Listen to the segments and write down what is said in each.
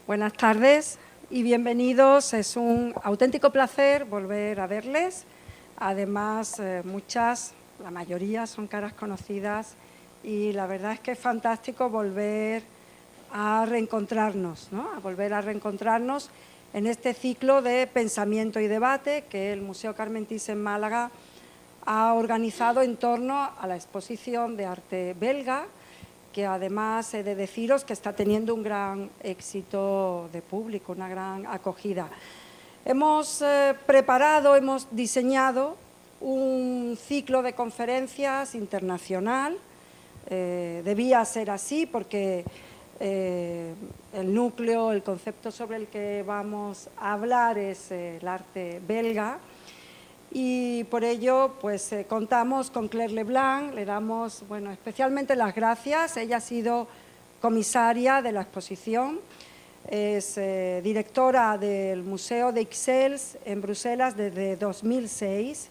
Buenas tardes y bienvenidos. Es un auténtico placer volver a verles. Además, la mayoría son caras conocidas y la verdad es que es fantástico volver a reencontrarnos, ¿no? A volver a reencontrarnos en este ciclo de pensamiento y debate que el Museo Carmen Thyssen Málaga ha organizado en torno a la exposición de arte belga, que además he de deciros que está teniendo un gran éxito de público, una gran acogida. Hemos hemos diseñado un ciclo de conferencias internacional. Debía ser así porque el núcleo, el concepto sobre el que vamos a hablar es el arte belga. Y por ello pues contamos con Claire Leblanc, le damos especialmente las gracias. Ella ha sido comisaria de la exposición, es directora del Museo de Ixelles en Bruselas desde 2006,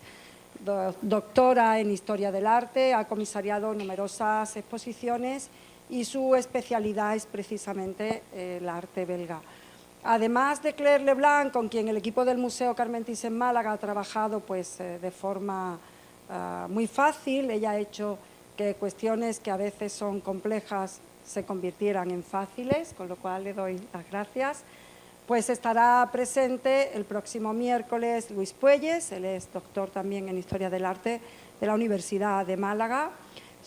doctora en Historia del Arte, ha comisariado numerosas exposiciones y su especialidad es precisamente el arte belga. Además de Claire Leblanc, con quien el equipo del Museo Carmen Thyssen Málaga ha trabajado de forma muy fácil, ella ha hecho que cuestiones que a veces son complejas se convirtieran en fáciles, con lo cual le doy las gracias. Pues estará presente el próximo miércoles Luis Puelles, él es doctor también en Historia del Arte de la Universidad de Málaga.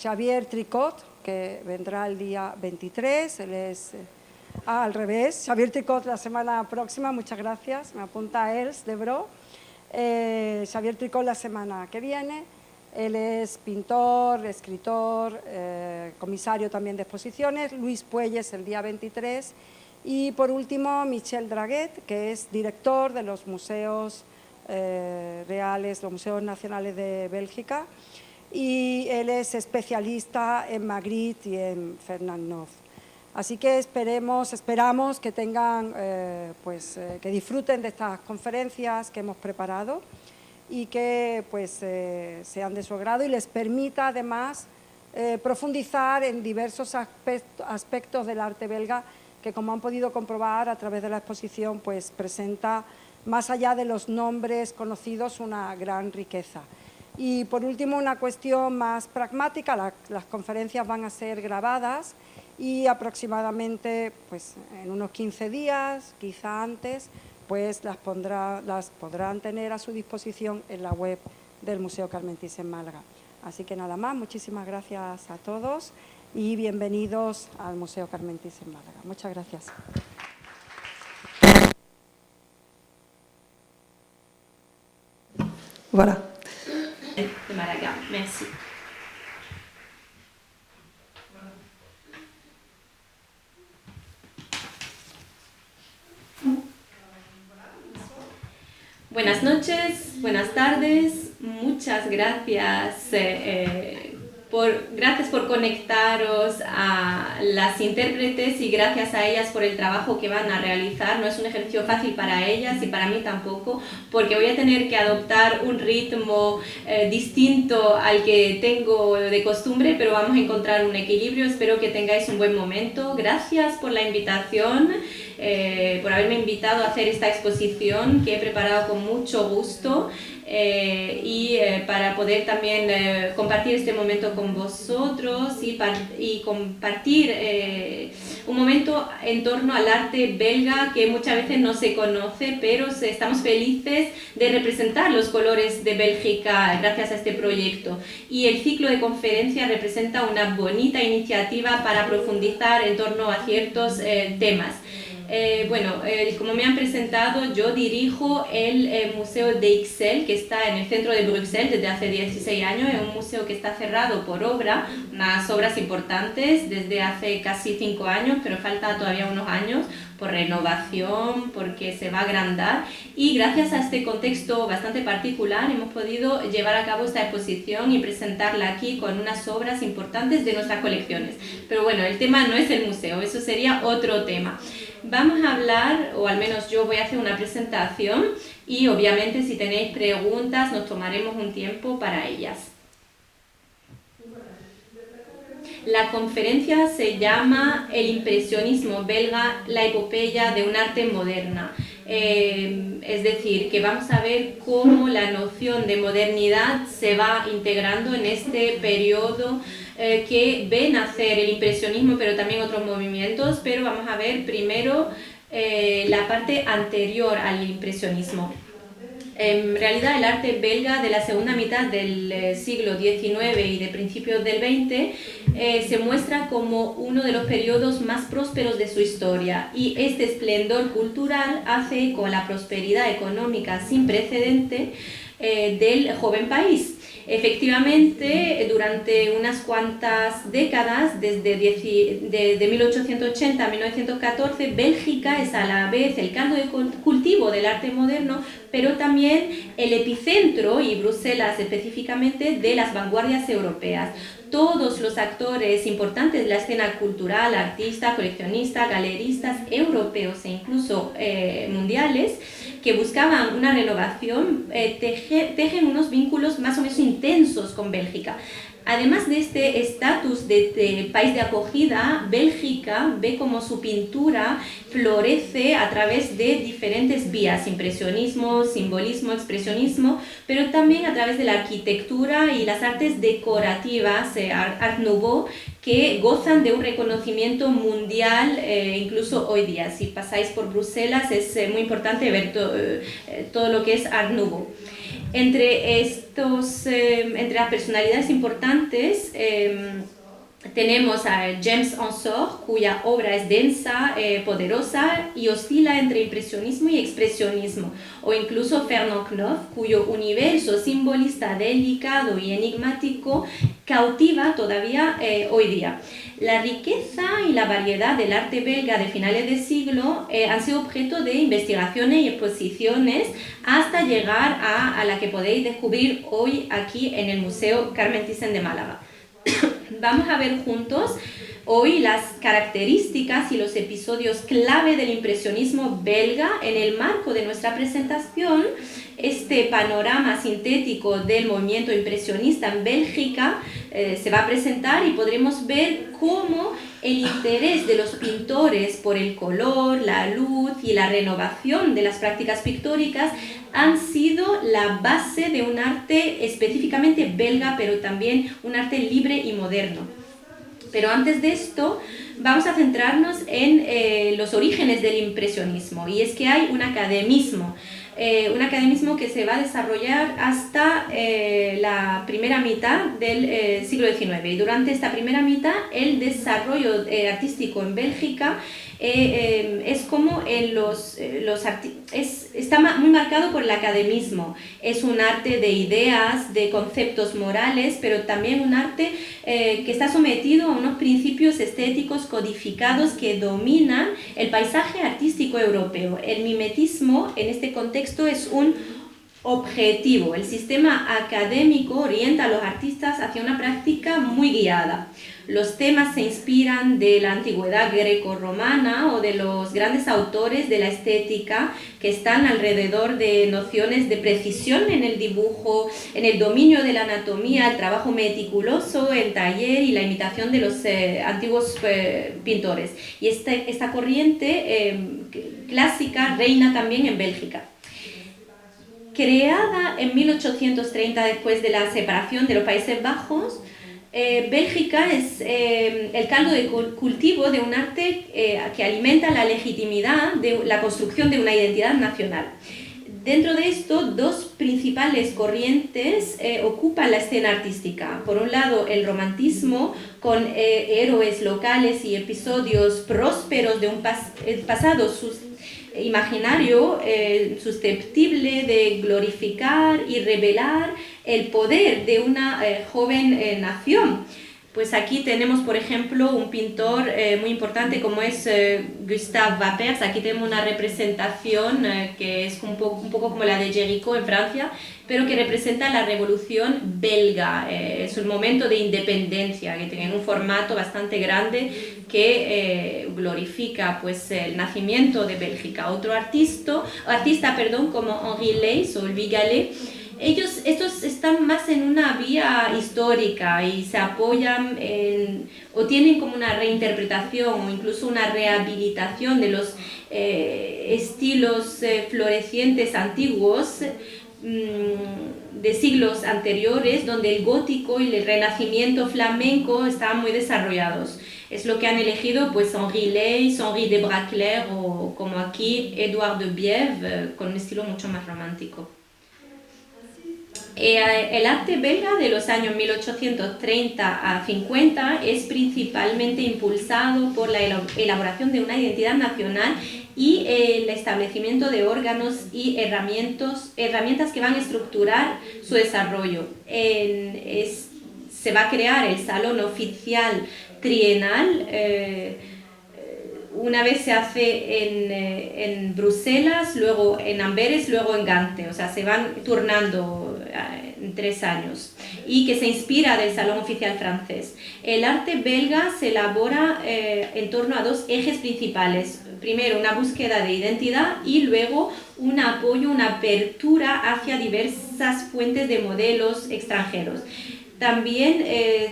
Xavier Tricot, que vendrá el día 23, él es... al revés, Xavier Tricot la semana próxima, muchas gracias, me apunta a Els de Bro. Xavier Tricot la semana que viene, él es pintor, escritor, comisario también de exposiciones. Luis Puelles el día 23 y por último Michel Draguet, que es director de los museos reales, los museos nacionales de Bélgica, y él es especialista en Magritte y en Fernand Neuf. Así que esperamos que tengan, que disfruten de estas conferencias que hemos preparado y que sean de su agrado y les permita además profundizar en diversos aspectos del arte belga que, como han podido comprobar a través de la exposición, presenta, más allá de los nombres conocidos, una gran riqueza. Y por último, una cuestión más pragmática, las conferencias van a ser grabadas y aproximadamente en unos 15 días, quizá antes, las podrán tener a su disposición en la web del Museo Carmen Thyssen Málaga. Así que nada más, muchísimas gracias a todos y bienvenidos al Museo Carmen Thyssen Málaga. Muchas gracias. Voilà. De Málaga, merci. Buenas noches, buenas tardes, muchas gracias por conectaros a las intérpretes y gracias a ellas por el trabajo que van a realizar. No es un ejercicio fácil para ellas y para mí tampoco, porque voy a tener que adoptar un ritmo distinto al que tengo de costumbre, pero vamos a encontrar un equilibrio. Espero que tengáis un buen momento. Gracias por la invitación. Por haberme invitado a hacer esta exposición que he preparado con mucho gusto para poder también compartir este momento con vosotros y compartir un momento en torno al arte belga que muchas veces no se conoce, pero estamos felices de representar los colores de Bélgica gracias a este proyecto. Y el ciclo de conferencias representa una bonita iniciativa para profundizar en torno a ciertos temas. Como me han presentado, yo dirijo el Museo de Ixelles, que está en el centro de Bruselas desde hace 16 años. Es un museo que está cerrado por unas obras importantes desde hace casi 5 años, pero falta todavía unos años por renovación, porque se va a agrandar. Y gracias a este contexto bastante particular hemos podido llevar a cabo esta exposición y presentarla aquí con unas obras importantes de nuestras colecciones. Pero bueno, el tema no es el museo, eso sería otro tema. Vamos a hablar, o al menos yo voy a hacer una presentación y obviamente si tenéis preguntas nos tomaremos un tiempo para ellas. La conferencia se llama El impresionismo belga, la epopeya de un arte moderna. Es decir, que vamos a ver cómo la noción de modernidad se va integrando en este periodo que ve nacer el impresionismo, pero también otros movimientos, pero vamos a ver primero la parte anterior al impresionismo. En realidad el arte belga de la segunda mitad del siglo XIX y de principios del XX se muestra como uno de los periodos más prósperos de su historia, y este esplendor cultural hace eco a la prosperidad económica sin precedente del joven país. Efectivamente, durante unas cuantas décadas, desde 1880 a 1914, Bélgica es a la vez el caldo de cultivo del arte moderno, pero también el epicentro, y Bruselas específicamente, de las vanguardias europeas. Todos los actores importantes de la escena cultural, artistas, coleccionistas, galeristas, europeos e incluso mundiales, que buscaban una renovación, tejen unos vínculos más o menos intensos con Bélgica. Además de este estatus de país de acogida, Bélgica ve como su pintura florece a través de diferentes vías: impresionismo, simbolismo, expresionismo, pero también a través de la arquitectura y las artes decorativas, Art Nouveau, que gozan de un reconocimiento mundial incluso hoy día. Si pasáis por Bruselas es muy importante ver todo lo que es Art Nouveau. Entre las personalidades importantes tenemos a James Ensor, cuya obra es densa, poderosa y oscila entre impresionismo y expresionismo, o incluso Fernand Knuth, cuyo universo simbolista delicado y enigmático cautiva todavía hoy día. La riqueza y la variedad del arte belga de finales de siglo han sido objeto de investigaciones y exposiciones hasta llegar a la que podéis descubrir hoy aquí en el Museo Carmen Thyssen de Málaga. Vamos a ver juntos hoy las características y los episodios clave del impresionismo belga en el marco de nuestra presentación. Este panorama sintético del movimiento impresionista en Bélgica se va a presentar, y podremos ver cómo el interés de los pintores por el color, la luz y la renovación de las prácticas pictóricas han sido la base de un arte específicamente belga, pero también un arte libre y moderno. Pero antes de esto, vamos a centrarnos en los orígenes del impresionismo, y es que hay un academismo que se va a desarrollar hasta la primera mitad del siglo XIX. Y durante esta primera mitad, el desarrollo artístico en Bélgica es como está muy marcado por el academismo. Es un arte de ideas, de conceptos morales, pero también un arte que está sometido a unos principios estéticos codificados que dominan el paisaje artístico europeo. El mimetismo en este contexto es un objetivo. El sistema académico orienta a los artistas hacia una práctica muy guiada. Los temas se inspiran de la antigüedad greco-romana o de los grandes autores de la estética, que están alrededor de nociones de precisión en el dibujo, en el dominio de la anatomía, el trabajo meticuloso, el taller y la imitación de los antiguos pintores. Y esta corriente clásica reina también en Bélgica. Creada en 1830 después de la separación de los Países Bajos, Bélgica es el caldo de cultivo de un arte que alimenta la legitimidad de la construcción de una identidad nacional. Dentro de esto, dos principales corrientes ocupan la escena artística. Por un lado, el romantismo, con héroes locales y episodios prósperos de un pasado imaginario susceptible de glorificar y revelar el poder de una joven nación. Pues aquí tenemos, por ejemplo, un pintor muy importante como es Gustave Vapers. Aquí tenemos una representación que es un poco como la de Jericho en Francia, pero que representa la revolución belga. Es un momento de independencia que tiene un formato bastante grande que glorifica pues, el nacimiento de Bélgica. Otro artista como Henri Leys o Louis Gallet, estos están más en una vía histórica y se apoyan o tienen como una reinterpretación o incluso una rehabilitación de los estilos florecientes antiguos de siglos anteriores, donde el gótico y el renacimiento flamenco estaban muy desarrollados. Es lo que han elegido pues Henri Leys, Henri de Braclair o como aquí Édouard de Bièvre, con un estilo mucho más romántico. El arte belga de los años 1830 a 50 es principalmente impulsado por la elaboración de una identidad nacional y el establecimiento de órganos y herramientas que van a estructurar su desarrollo. Se va a crear el Salón Oficial Trienal, una vez se hace en Bruselas, luego en Amberes, luego en Gante, o sea, se van turnando en 3 años, y que se inspira del Salón Oficial francés. El arte belga se elabora en torno a 2 ejes principales. Primero, una búsqueda de identidad y luego un apoyo, una apertura hacia diversas fuentes de modelos extranjeros. También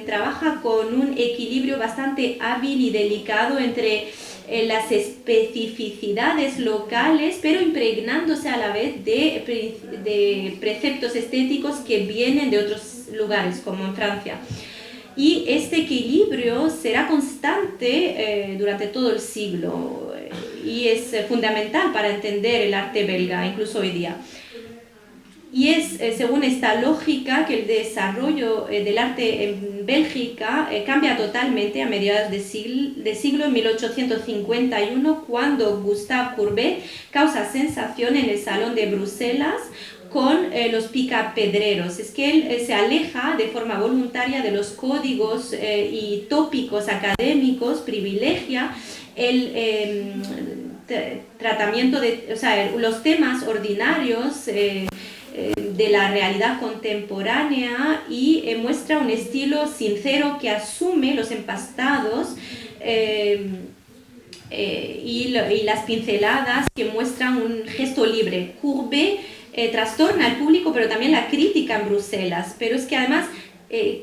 trabaja con un equilibrio bastante hábil y delicado entre las especificidades locales, pero impregnándose a la vez de preceptos estéticos que vienen de otros lugares, como en Francia. Y este equilibrio será constante durante todo el siglo y es fundamental para entender el arte belga, incluso hoy día. Y es según esta lógica que el desarrollo del arte en Bélgica cambia totalmente a mediados de siglo en 1851, cuando Gustave Courbet causa sensación en el Salón de Bruselas con los picapedreros. Es que él se aleja de forma voluntaria de los códigos y tópicos académicos, privilegia el tratamiento de, o sea, los temas ordinarios de la realidad contemporánea y muestra un estilo sincero que asume los empastados y las pinceladas que muestran un gesto libre. Courbet trastorna al público, pero también la crítica en Bruselas, pero es que además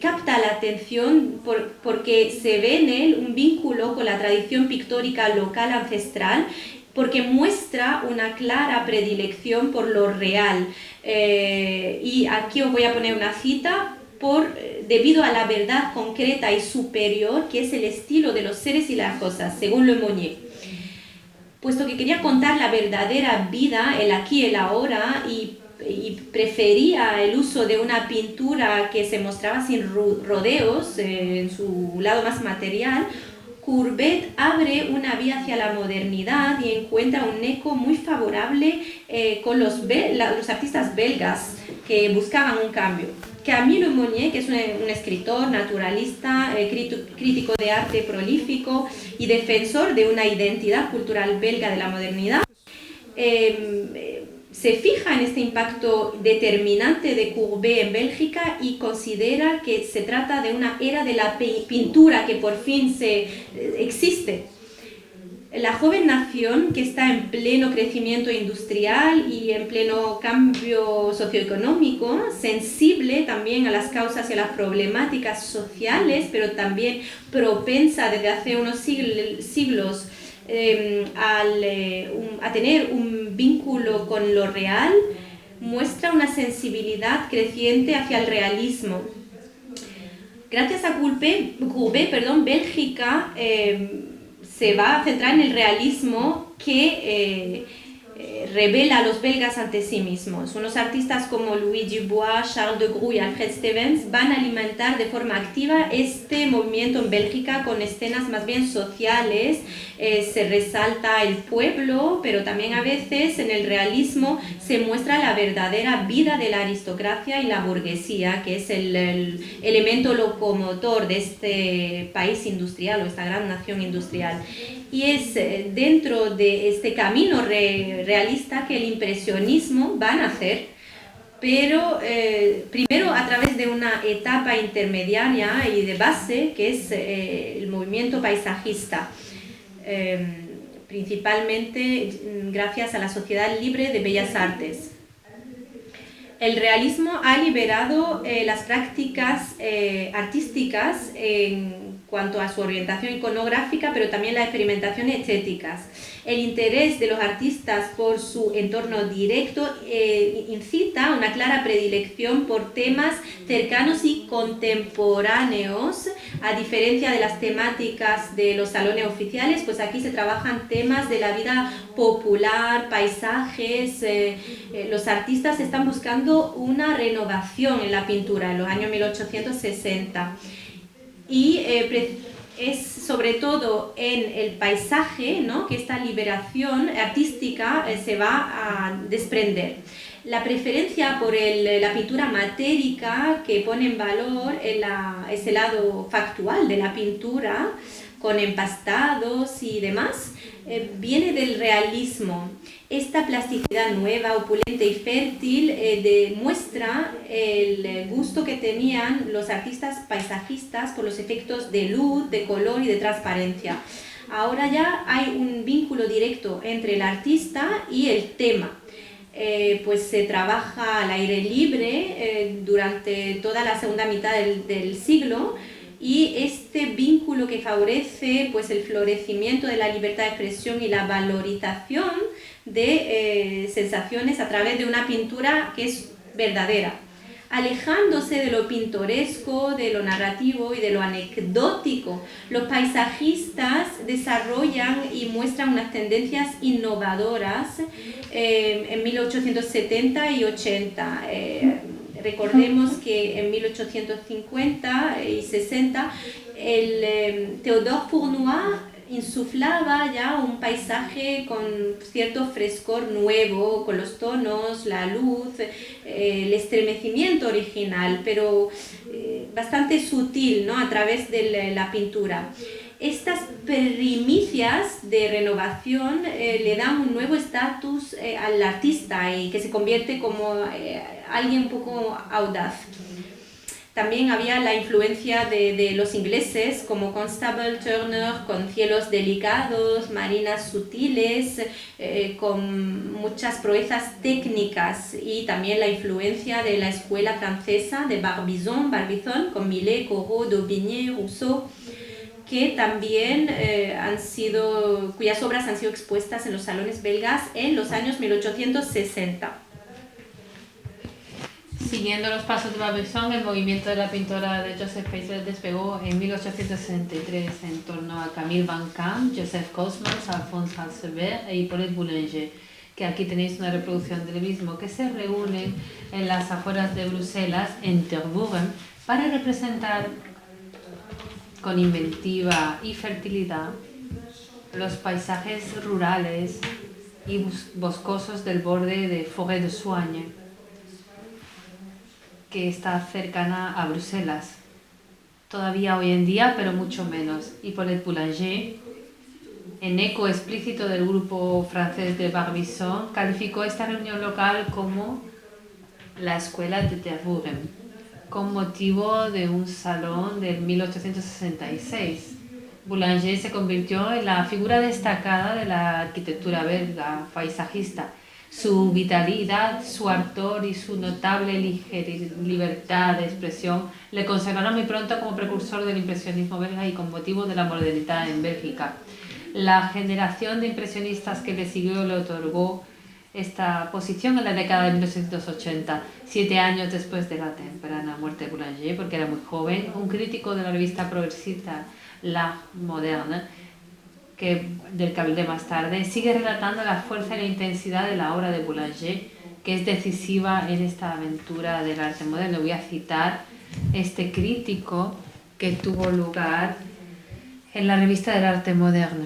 capta la atención porque se ve en él un vínculo con la tradición pictórica local ancestral, porque muestra una clara predilección por lo real. Y aquí os voy a poner una cita, debido a la verdad concreta y superior que es el estilo de los seres y las cosas, según Le Monnier. Puesto que quería contar la verdadera vida, el aquí y el ahora, y prefería el uso de una pintura que se mostraba sin rodeos, en su lado más material, Courbet abre una vía hacia la modernidad y encuentra un eco muy favorable con los artistas belgas que buscaban un cambio. Camille Le Monnier, que es un escritor, naturalista, crítico de arte prolífico y defensor de una identidad cultural belga de la modernidad, se fija en este impacto determinante de Courbet en Bélgica y considera que se trata de una era de la pintura que por fin existe. La joven nación, que está en pleno crecimiento industrial y en pleno cambio socioeconómico, sensible también a las causas y a las problemáticas sociales, pero también propensa desde hace unos siglos a tener un vínculo con lo real, muestra una sensibilidad creciente hacia el realismo. Gracias a Courbet, Bélgica se va a centrar en el realismo que revela a los belgas ante sí mismos. Unos artistas como Louis Dubois, Charles de Groux y Alfred Stevens van a alimentar de forma activa este movimiento en Bélgica con escenas más bien sociales. Se resalta el pueblo, pero también a veces en el realismo se muestra la verdadera vida de la aristocracia y la burguesía, que es el elemento locomotor de este país industrial o esta gran nación industrial. Y es dentro de este camino realista que el impresionismo va a nacer, pero primero a través de una etapa intermediaria y de base, que es el movimiento paisajista, principalmente gracias a la Sociedad Libre de Bellas Artes. El realismo ha liberado las prácticas artísticas en cuanto a su orientación iconográfica, pero también las experimentaciones estéticas. El interés de los artistas por su entorno directo incita una clara predilección por temas cercanos y contemporáneos, a diferencia de las temáticas de los salones oficiales, pues aquí se trabajan temas de la vida popular, paisajes. Los artistas están buscando una renovación en la pintura en los años 1860 y es sobre todo en el paisaje, ¿no?, que esta liberación artística se va a desprender. La preferencia por la pintura matérica, que pone en valor ese lado factual de la pintura, con empastados y demás, viene del realismo. Esta plasticidad nueva, opulenta y fértil demuestra el gusto que tenían los artistas paisajistas por los efectos de luz, de color y de transparencia. Ahora ya hay un vínculo directo entre el artista y el tema. Pues se trabaja al aire libre durante toda la segunda mitad del siglo, y este vínculo que favorece pues el florecimiento de la libertad de expresión y la valorización de sensaciones a través de una pintura que es verdadera, alejándose de lo pintoresco, de lo narrativo y de lo anecdótico. Los paisajistas desarrollan y muestran unas tendencias innovadoras en 1870 y 80. Recordemos que en 1850 y 60 el Théodore Fournoy insuflaba ya un paisaje con cierto frescor nuevo, con los tonos, la luz, el estremecimiento original, pero bastante sutil, ¿no?, a través de la pintura. Estas primicias de renovación le dan un nuevo estatus al artista, y que se convierte como alguien un poco audaz. También había la influencia de los ingleses, como Constable, Turner, con cielos delicados, marinas sutiles, con muchas proezas técnicas, y también la influencia de la escuela francesa de Barbizon, con Millet, Corot, Daubigny, Rousseau, que también cuyas obras han sido expuestas en los salones belgas en los años 1860. Siguiendo los pasos de Barbizon, el movimiento de la pintora de Joseph Paisley despegó en 1863 en torno a Camille Van Camp, Joseph Cosmos, Alphonse Alcébert e Hippolyte Boulanger, que aquí tenéis una reproducción del mismo, que se reúnen en las afueras de Bruselas, en Tervuren, para representar con inventiva y fertilidad los paisajes rurales y boscosos del borde de Forêt de Soignes, que está cercana a Bruselas, todavía hoy en día, pero mucho menos. Hippolyte Boulanger, en eco explícito del grupo francés de Barbizon, calificó esta reunión local como la escuela de Tervuren, con motivo de un salón de 1866. Boulanger se convirtió en la figura destacada de la arquitectura belga paisajista. Su vitalidad, su ardor y su notable libertad de expresión le consagraron muy pronto como precursor del impresionismo belga y con motivo de la modernidad en Bélgica. La generación de impresionistas que le siguió le otorgó esta posición en la década de 1980, 7 años después de la temprana muerte de Boulanger, porque era muy joven. Un crítico de la revista progresista La Moderne, del que hablé más tarde, sigue relatando la fuerza y la intensidad de la obra de Boulanger, que es decisiva en esta aventura del arte moderno. Voy a citar este crítico que tuvo lugar en la revista del arte moderno.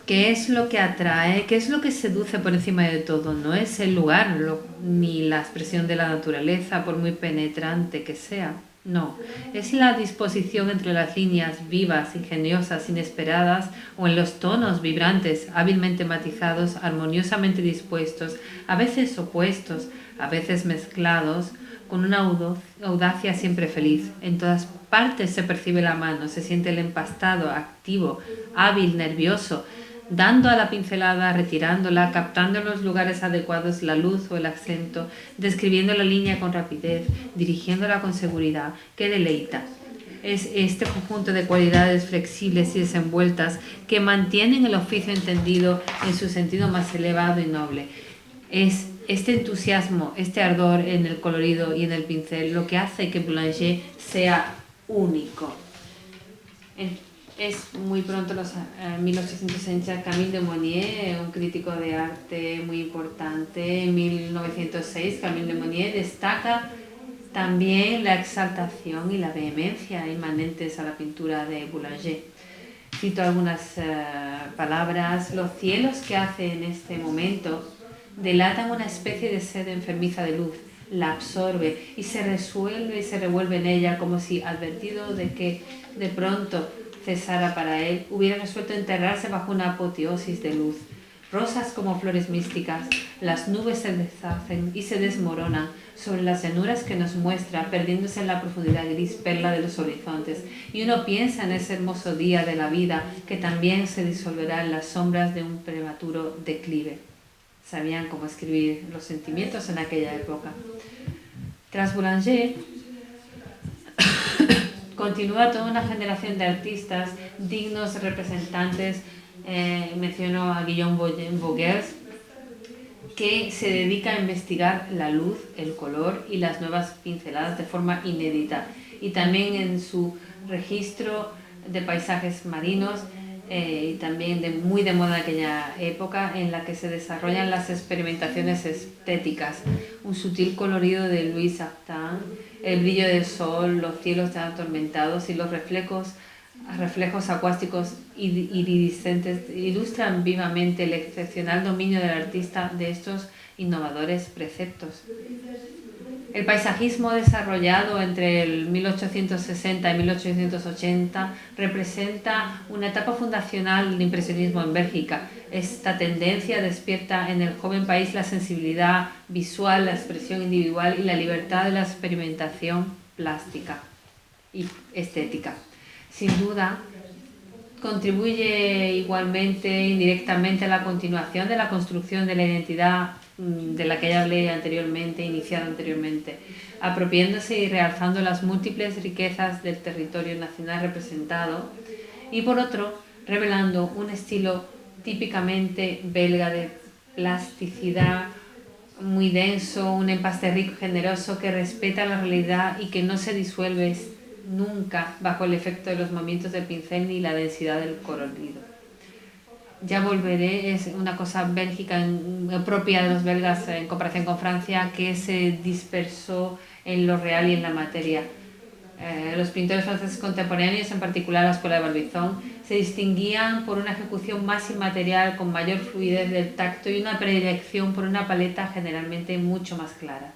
¿Qué es lo que atrae? ¿Qué es lo que seduce por encima de todo? No es el lugar ni la expresión de la naturaleza, por muy penetrante que sea. No, es la disposición entre las líneas vivas, ingeniosas, inesperadas, o en los tonos vibrantes, hábilmente matizados, armoniosamente dispuestos, a veces opuestos, a veces mezclados, con una audacia siempre feliz. En todas partes se percibe la mano, se siente el empastado, activo, hábil, nervioso, dando a la pincelada, retirándola, captando en los lugares adecuados la luz o el acento, describiendo la línea con rapidez, dirigiéndola con seguridad, que deleita. Es este conjunto de cualidades flexibles y desenvueltas que mantienen el oficio entendido en su sentido más elevado y noble. Es este entusiasmo, este ardor en el colorido y en el pincel lo que hace que Boulanger sea único. Es muy pronto, en 1860, Camille de Monnier, un crítico de arte muy importante. En 1906, Camille de Monnier destaca también la exaltación y la vehemencia inmanentes a la pintura de Boulanger. Cito algunas palabras. Los cielos que hace en este momento delatan una especie de sed enfermiza de luz, la absorbe y se resuelve y se revuelve en ella como si, advertido de que de pronto cesara para él, hubiera resuelto enterrarse bajo una apoteosis de luz. Rosas como flores místicas, las nubes se deshacen y se desmoronan sobre las llanuras que nos muestra, perdiéndose en la profundidad gris perla de los horizontes, y uno piensa en ese hermoso día de la vida que también se disolverá en las sombras de un prematuro declive. Sabían cómo escribir los sentimientos en aquella época. Tras Boulanger, continúa toda una generación de artistas dignos representantes. Menciono a Guillaume Vogels, que se dedica a investigar la luz, el color y las nuevas pinceladas de forma inédita. Y también en su registro de paisajes marinos, y también muy de moda aquella época, en la que se desarrollan las experimentaciones estéticas. Un sutil colorido de Louis Artin, el brillo del sol, los cielos tan atormentados y los reflejos acuásticos iridiscentes ilustran vivamente el excepcional dominio del artista de estos innovadores preceptos. El paisajismo desarrollado entre el 1860 y 1880 representa una etapa fundacional del impresionismo en Bélgica. Esta tendencia despierta en el joven país la sensibilidad visual, la expresión individual y la libertad de la experimentación plástica y estética. Sin duda, contribuye igualmente indirectamente a la continuación de la construcción de la identidad de la que ya hablé anteriormente, iniciada anteriormente, apropiándose y realzando las múltiples riquezas del territorio nacional representado, y por otro, revelando un estilo típicamente belga de plasticidad muy denso, un empaste rico y generoso que respeta la realidad y que no se disuelve nunca bajo el efecto de los movimientos del pincel ni la densidad del colorido. Ya volveré, es una cosa bélgica propia de los belgas en comparación con Francia, que se dispersó en lo real y en la materia. Los pintores franceses contemporáneos, en particular la escuela de Barbizon, se distinguían por una ejecución más inmaterial, con mayor fluidez del tacto y una predilección por una paleta generalmente mucho más clara.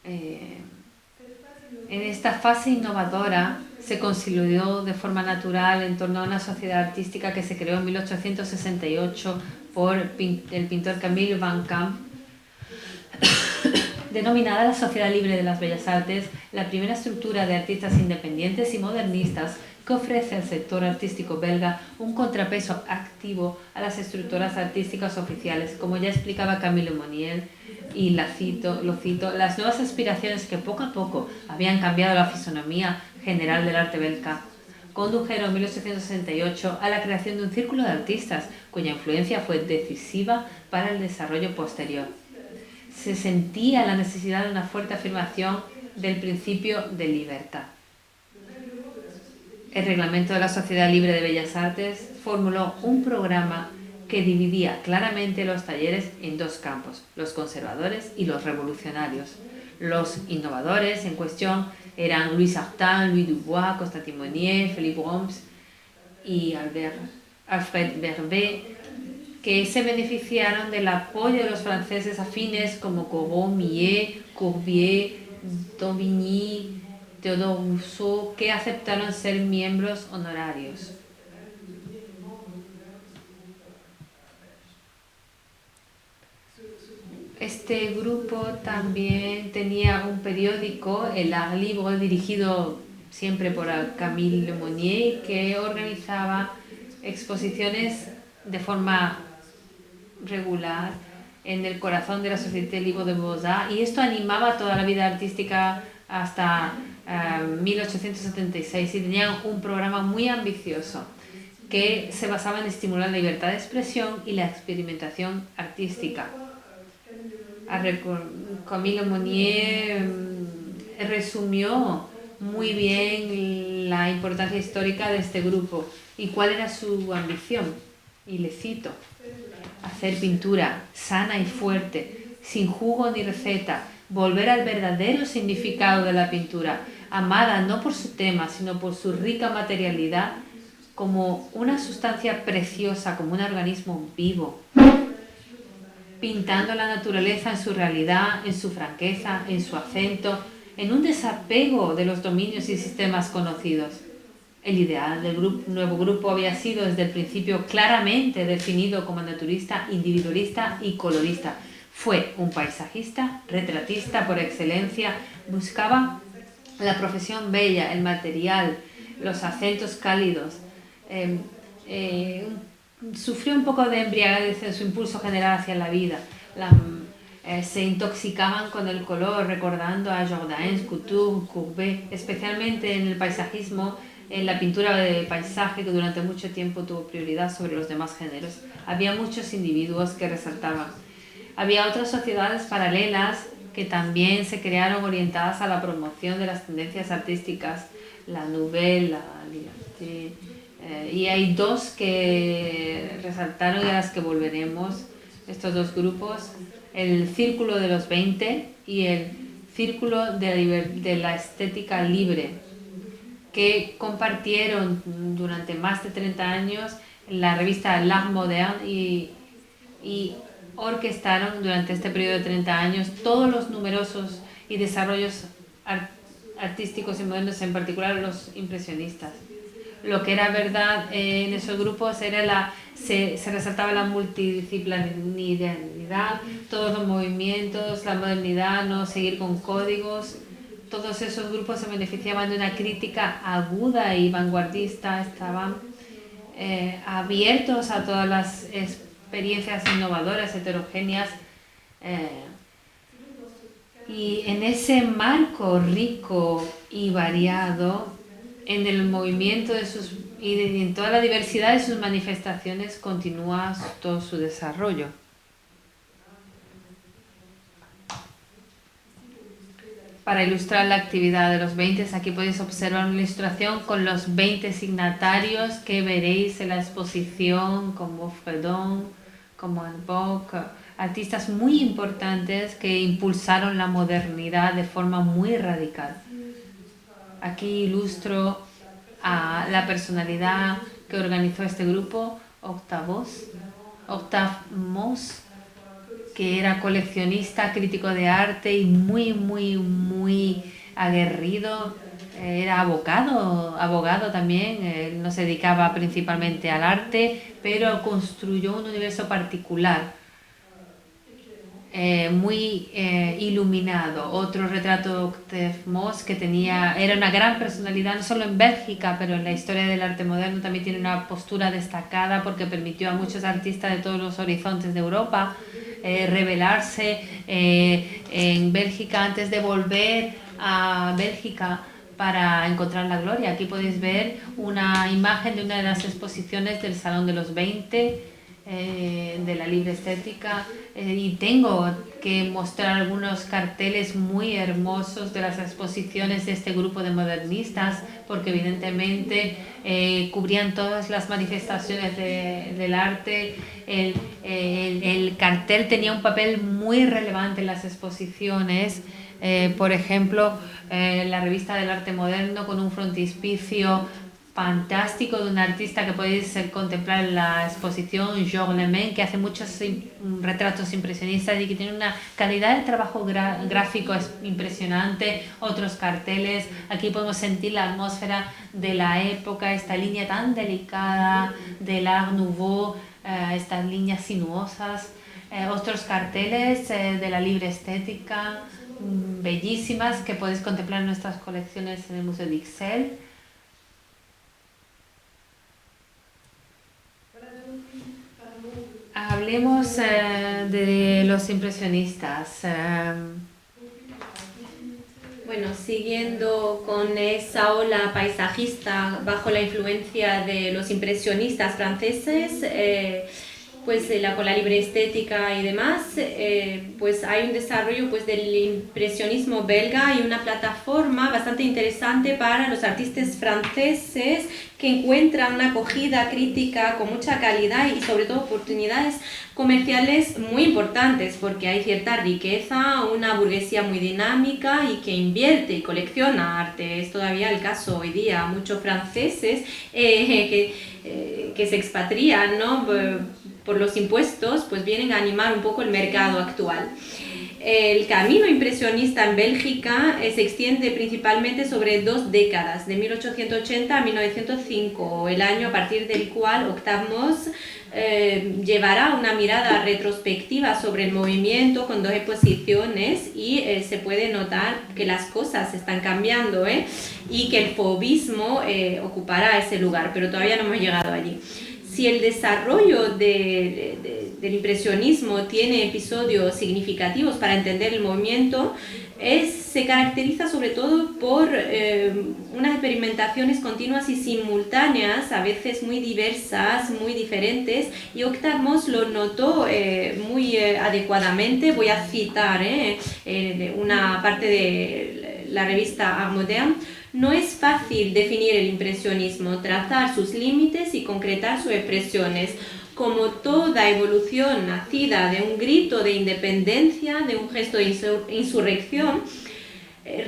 En esta fase innovadora se consolidó de forma natural en torno a una sociedad artística que se creó en 1868 por el pintor Camille Van Camp, denominada la Sociedad Libre de las Bellas Artes, la primera estructura de artistas independientes y modernistas que ofrece al sector artístico belga un contrapeso activo a las estructuras artísticas oficiales, como ya explicaba Camille Monnier, y lo cito, las nuevas aspiraciones que poco a poco habían cambiado la fisonomía general del arte belga condujeron en 1868 a la creación de un círculo de artistas cuya influencia fue decisiva para el desarrollo posterior. Se sentía la necesidad de una fuerte afirmación del principio de libertad. El reglamento de la Sociedad Libre de Bellas Artes formuló un programa que dividía claramente los talleres en dos campos, los conservadores y los revolucionarios. Los innovadores en cuestión eran Louis Artin, Louis Dubois, Constantin Monnier, Philippe Roms y Alfred Verbet, que se beneficiaron del apoyo de los franceses afines como Corot, Millet, Courbet, Daubigny, Théodore Rousseau, que aceptaron ser miembros honorarios. Este grupo también tenía un periódico, el Art Libre, dirigido siempre por Camille Lemonnier, que organizaba exposiciones de forma regular en el corazón de la Société Libre de Beaux-Arts, y esto animaba toda la vida artística hasta 1876, y tenían un programa muy ambicioso que se basaba en estimular la libertad de expresión y la experimentación artística. Camille Lemonnier resumió muy bien la importancia histórica de este grupo y cuál era su ambición, y le cito: hacer pintura sana y fuerte, sin jugo ni receta, volver al verdadero significado de la pintura, amada no por su tema, sino por su rica materialidad, como una sustancia preciosa, como un organismo vivo, pintando la naturaleza en su realidad, en su franqueza, en su acento, en un desapego de los dominios y sistemas conocidos. El ideal del nuevo grupo había sido desde el principio claramente definido como naturista, individualista y colorista. Fue un paisajista, retratista por excelencia, buscaba la profesión bella, el material, los acentos cálidos. Sufrió un poco de embriaguez en su impulso general hacia la vida. Se intoxicaban con el color, recordando a Jordaens, Couture, Courbet, especialmente en el paisajismo, en la pintura de paisaje, que durante mucho tiempo tuvo prioridad sobre los demás géneros. Había muchos individuos que resaltaban. Había otras sociedades paralelas que también se crearon orientadas a la promoción de las tendencias artísticas, la Nouvelle, la Liberté, y hay dos que resaltaron y a las que volveremos, estos dos grupos: el Círculo de los 20 y el Círculo de la Estética Libre, que compartieron durante más de 30 años la revista L'Art Moderne y orquestaron durante este periodo de 30 años todos los numerosos y desarrollos artísticos y modernos, en particular los impresionistas. Lo que era verdad en esos grupos era se resaltaba la multidisciplinaridad, todos los movimientos, la modernidad, no seguir con códigos. Todos esos grupos se beneficiaban de una crítica aguda y vanguardista, estaban abiertos a todas las experiencias innovadoras, heterogéneas, y en ese marco rico y variado, en el movimiento y en toda la diversidad de sus manifestaciones, continúa todo su desarrollo. Para ilustrar la actividad de los 20, aquí podéis observar una ilustración con los 20 signatarios que veréis en la exposición, como Fredon, como Bock, artistas muy importantes que impulsaron la modernidad de forma muy radical. Aquí ilustro a la personalidad que organizó este grupo, Octave Mauss, que era coleccionista, crítico de arte y muy aguerrido. Era abogado también. Él no se dedicaba principalmente al arte, pero construyó un universo particular, muy iluminado. Otro retrato de Octave Mauss, que era una gran personalidad, no solo en Bélgica, pero en la historia del arte moderno también tiene una postura destacada, porque permitió a muchos artistas de todos los horizontes de Europa revelarse en Bélgica antes de volver a Bélgica para encontrar la gloria. Aquí podéis ver una imagen de una de las exposiciones del Salón de los 20 de la Libre Estética, y tengo que mostrar algunos carteles muy hermosos de las exposiciones de este grupo de modernistas, porque evidentemente cubrían todas las manifestaciones del arte. El cartel tenía un papel muy relevante en las exposiciones. Por ejemplo, la revista del arte moderno, con un frontispicio fantástico de un artista que podéis contemplar en la exposición, Georges Lemain, que hace muchos retratos impresionistas y que tiene una calidad de trabajo gráfico impresionante. Otros carteles, aquí podemos sentir la atmósfera de la época, esta línea tan delicada del Art Nouveau, estas líneas sinuosas. Otros carteles de la Libre Estética, bellísimas que podéis contemplar en nuestras colecciones en el Museo de Ixelles. Hablemos de los impresionistas. Bueno, siguiendo con esa ola paisajista bajo la influencia de los impresionistas franceses, con la libre estética y demás, pues hay un desarrollo pues del impresionismo belga y una plataforma bastante interesante para los artistas franceses que encuentran una acogida crítica con mucha calidad y sobre todo oportunidades comerciales muy importantes, porque hay cierta riqueza, una burguesía muy dinámica y que invierte y colecciona arte. Es todavía el caso hoy día. Muchos franceses que se expatrian, ¿no?, por los impuestos, pues vienen a animar un poco el mercado actual. El camino impresionista en Bélgica se extiende principalmente sobre 2 décadas, de 1880 a 1905, el año a partir del cual Octave Moss llevará una mirada retrospectiva sobre el movimiento con 2 exposiciones y se puede notar que las cosas están cambiando y que el fauvismo ocupará ese lugar, pero todavía no hemos llegado allí. Si el desarrollo del impresionismo tiene episodios significativos para entender el movimiento, se caracteriza sobre todo por unas experimentaciones continuas y simultáneas, a veces muy diversas, muy diferentes, y Octave Moss lo notó muy adecuadamente. Voy a citar una parte de la revista Art Moderne. No es fácil definir el impresionismo, trazar sus límites y concretar sus expresiones. Como toda evolución nacida de un grito de independencia, de un gesto de insurrección,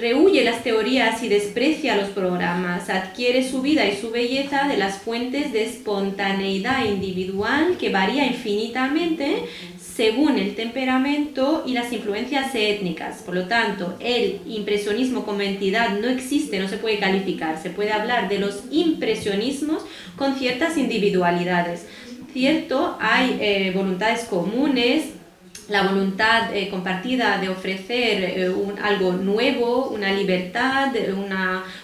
rehúye las teorías y desprecia los programas, adquiere su vida y su belleza de las fuentes de espontaneidad individual que varía infinitamente según el temperamento y las influencias étnicas. Por lo tanto, el impresionismo como entidad no existe, no se puede calificar. Se puede hablar de los impresionismos con ciertas individualidades. Cierto, hay voluntades comunes, la voluntad compartida de ofrecer algo nuevo, una libertad,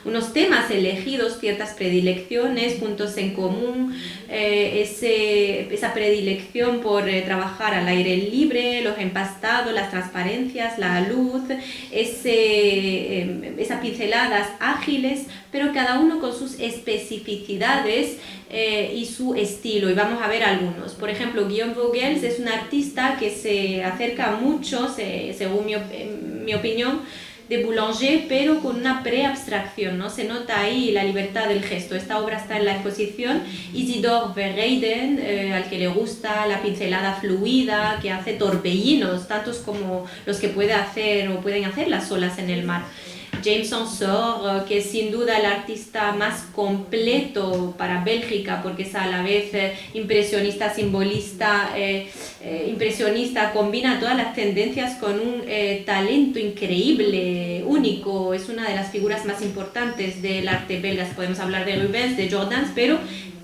unos temas elegidos, ciertas predilecciones, puntos en común, esa predilección por trabajar al aire libre, los empastados, las transparencias, la luz, esas pinceladas ágiles, pero cada uno con sus especificidades y su estilo, y vamos a ver algunos. Por ejemplo, Guillaume Vogels es un artista que se acerca mucho, según mi opinión, de Boulanger, pero con una preabstracción, ¿no? Se nota ahí la libertad del gesto. Esta obra está en la exposición. Isidore Verheiden, al que le gusta la pincelada fluida, que hace torbellinos, tantos como los que pueden hacer las olas en el mar. James Ensor, que es sin duda el artista más completo para Bélgica, porque es a la vez impresionista, simbolista, impresionista, combina todas las tendencias con un talento increíble, único. Es una de las figuras más importantes del arte belga. Podemos hablar de Rubens, de Jordaens, pero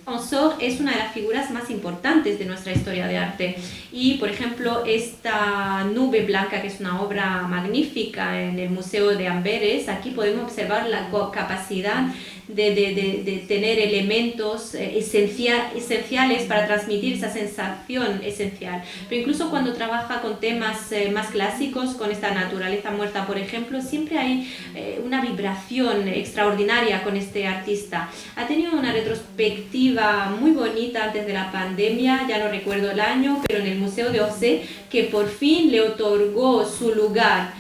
Ensor es una de las figuras más importantes de nuestra historia de arte. Y, por ejemplo, esta nube blanca, que es una obra magnífica en el Museo de Amberes, aquí podemos observar la capacidad de tener elementos esenciales para transmitir esa sensación esencial. Pero incluso cuando trabaja con temas más clásicos, con esta naturaleza muerta, por ejemplo, siempre hay una vibración extraordinaria con este artista. Ha tenido una retrospectiva muy bonita antes de la pandemia, ya no recuerdo el año, pero en el Museo de Orsay, que por fin le otorgó su lugar.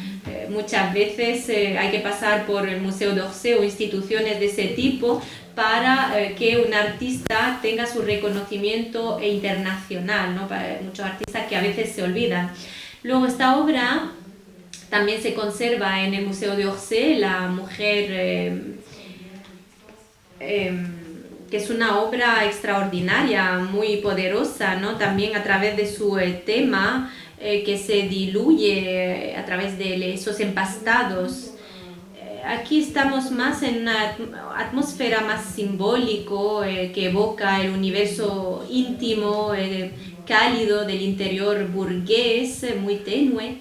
Muchas veces hay que pasar por el Museo d'Orsay o instituciones de ese tipo para que un artista tenga su reconocimiento internacional, ¿no? Para muchos artistas que a veces se olvidan. Luego, esta obra también se conserva en el Museo de Orsay, La mujer, que es una obra extraordinaria, muy poderosa, ¿no? También a través de su tema, que se diluye a través de esos empastados. Aquí estamos más en una atmósfera más simbólico, que evoca el universo íntimo, cálido del interior burgués, muy tenue.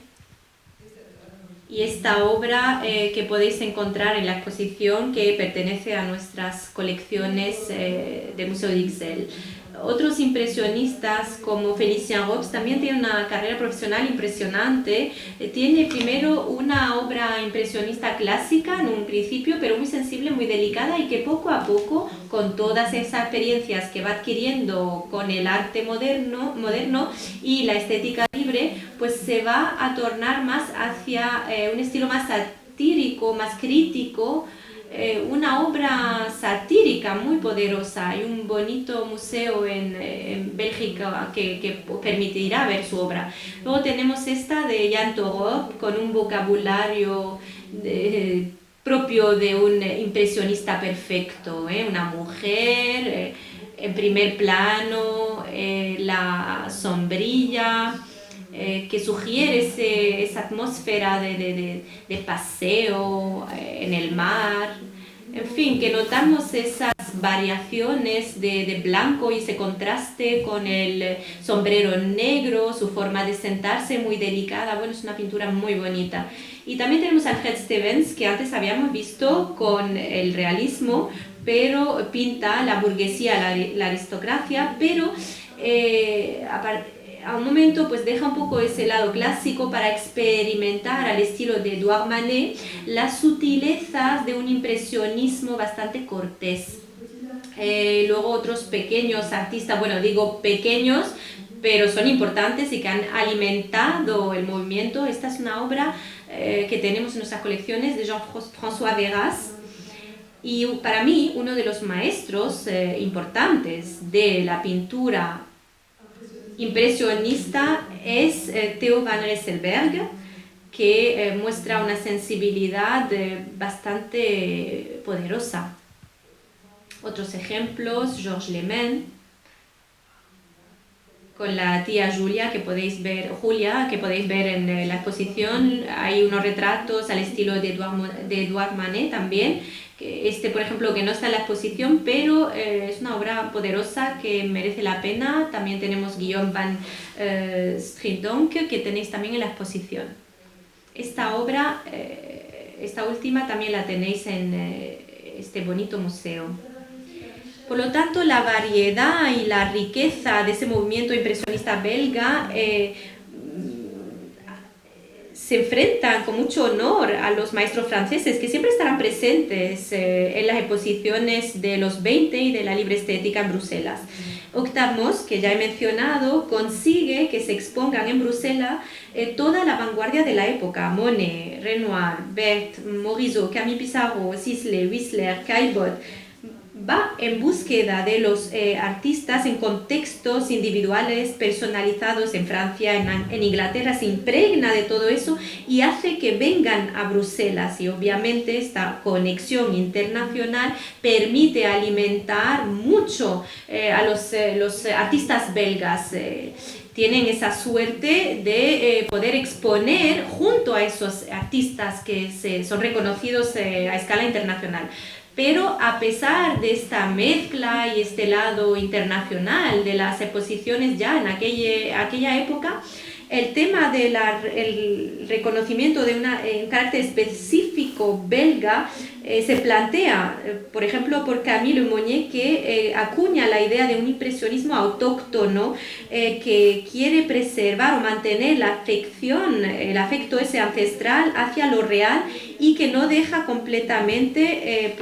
y esta obra que podéis encontrar en la exposición que pertenece a nuestras colecciones del Museo d'Ixelles. Otros impresionistas como Félicien Rops también tienen una carrera profesional impresionante. Tiene primero una obra impresionista clásica en un principio, pero muy sensible, muy delicada, y que poco a poco, con todas esas experiencias que va adquiriendo con el arte moderno y la estética libre, pues se va a tornar más hacia un estilo más satírico, más crítico, una obra satírica muy poderosa. Hay un bonito museo en Bélgica que permitirá ver su obra. Luego tenemos esta de Jan Toorop, con un vocabulario propio de un impresionista perfecto, una mujer en primer plano, la sombrilla, que sugiere esa atmósfera de paseo en el mar. En fin, que notamos esas variaciones de blanco y ese contraste con el sombrero negro, su forma de sentarse muy delicada. Bueno, es una pintura muy bonita. Y también tenemos a Alfred Stevens, que antes habíamos visto con el realismo, pero pinta la burguesía, la aristocracia, pero a un momento pues deja un poco ese lado clásico para experimentar al estilo de Edouard Manet las sutilezas de un impresionismo bastante cortés. Luego otros pequeños artistas, bueno, digo pequeños, pero son importantes y que han alimentado el movimiento. Esta es una obra que tenemos en nuestras colecciones de Jean-François Verras, y para mí uno de los maestros importantes de la pintura impresionista es Theo van Rysselberghe, que muestra una sensibilidad bastante poderosa. Otros ejemplos, Georges Lemain, con la tía Julia que podéis ver en la exposición. Hay unos retratos al estilo de Edouard Manet también. Por ejemplo, que no está en la exposición, pero es una obra poderosa que merece la pena. También tenemos Guillaume van Stridonck, que tenéis también en la exposición. Esta obra, esta última, también la tenéis en este bonito museo. Por lo tanto, la variedad y la riqueza de ese movimiento impresionista belga se enfrentan con mucho honor a los maestros franceses, que siempre estarán presentes en las exposiciones de los 20 y de la Libre Estética en Bruselas. Octave Moss, que ya he mencionado, consigue que se expongan en Bruselas toda la vanguardia de la época: Monet, Renoir, Berthe, Morisot, Camille Pissarro, Sisley, Whistler, Caillebotte. Va en búsqueda de los artistas en contextos individuales, personalizados en Francia, en Inglaterra, se impregna de todo eso y hace que vengan a Bruselas, y obviamente esta conexión internacional permite alimentar mucho a los artistas belgas. Tienen esa suerte de poder exponer junto a esos artistas que son reconocidos a escala internacional. Pero a pesar de esta mezcla y este lado internacional de las exposiciones ya en aquella época, el tema del reconocimiento de un carácter específico belga se plantea, por ejemplo, por Camille Lemonnier, que acuña la idea de un impresionismo autóctono que quiere preservar o mantener el afecto ese ancestral hacia lo real, y que no deja completamente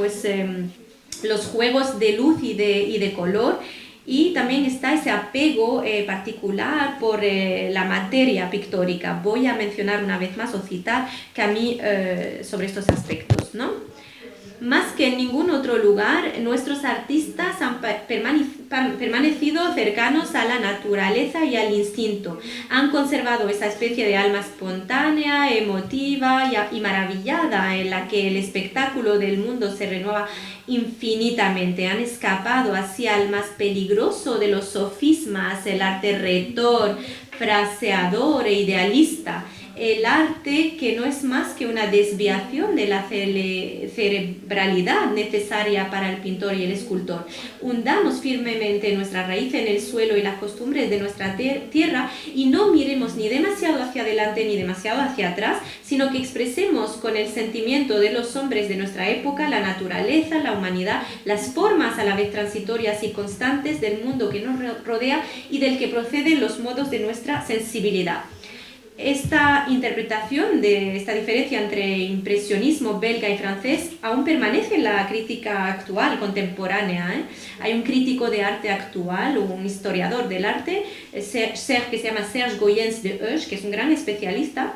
los juegos de luz y de color. Y también está ese apego particular por la materia pictórica. Voy a mencionar una vez más o citar Camille sobre estos aspectos, ¿no? Más que en ningún otro lugar, nuestros artistas han permanecido cercanos a la naturaleza y al instinto. Han conservado esa especie de alma espontánea, emotiva y maravillada, en la que el espectáculo del mundo se renueva infinitamente. Han escapado hacia el más peligroso de los sofismas, el arte retor, fraseador e idealista. el arte que no es más que una desviación de la cerebralidad necesaria para el pintor y el escultor. Hundamos firmemente nuestra raíz en el suelo y las costumbres de nuestra tierra y no miremos ni demasiado hacia adelante ni demasiado hacia atrás, sino que expresemos con el sentimiento de los hombres de nuestra época la naturaleza, la humanidad, las formas a la vez transitorias y constantes del mundo que nos rodea y del que proceden los modos de nuestra sensibilidad. Esta interpretación de esta diferencia entre impresionismo belga y francés aún permanece en la crítica actual, contemporánea. Hay un crítico de arte actual, un historiador del arte, que se llama Serge Goyens de Heuge, que es un gran especialista,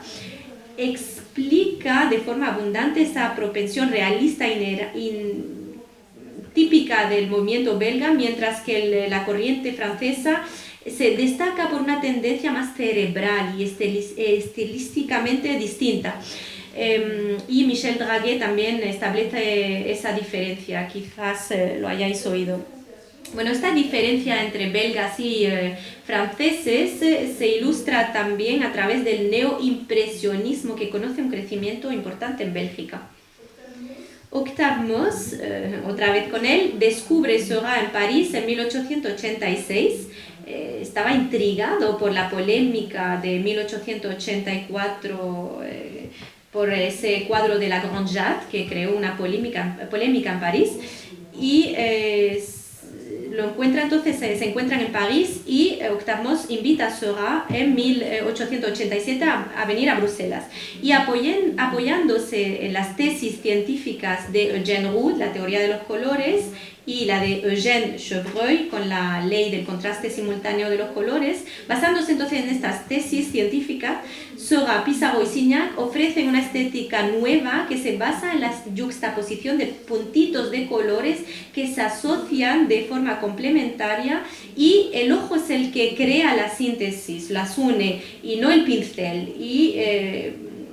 explica de forma abundante esa propensión realista típica del movimiento belga, mientras que la corriente francesa se destaca por una tendencia más cerebral y estilísticamente distinta. Y Michel Draguet también establece esa diferencia, quizás lo hayáis oído. Bueno, esta diferencia entre belgas y franceses se ilustra también a través del neoimpresionismo, que conoce un crecimiento importante en Bélgica. Octave Moss, otra vez con él, descubre Seurat en París en 1886. Estaba intrigado por la polémica de 1884, por ese cuadro de la Grande Jatte, que creó una polémica en París, y lo encuentra entonces, se encuentran en París y Octave Moss invita a Seurat en 1887 a venir a Bruselas. Y apoyándose en las tesis científicas de Eugène Roux, la teoría de los colores, y la de Eugène Chevreuil con la ley del contraste simultáneo de los colores, basándose entonces en estas tesis científicas, Seurat, Pissarro y Signac ofrecen una estética nueva que se basa en la yuxtaposición de puntitos de colores que se asocian de forma complementaria, y el ojo es el que crea la síntesis, las une, y no el pincel, y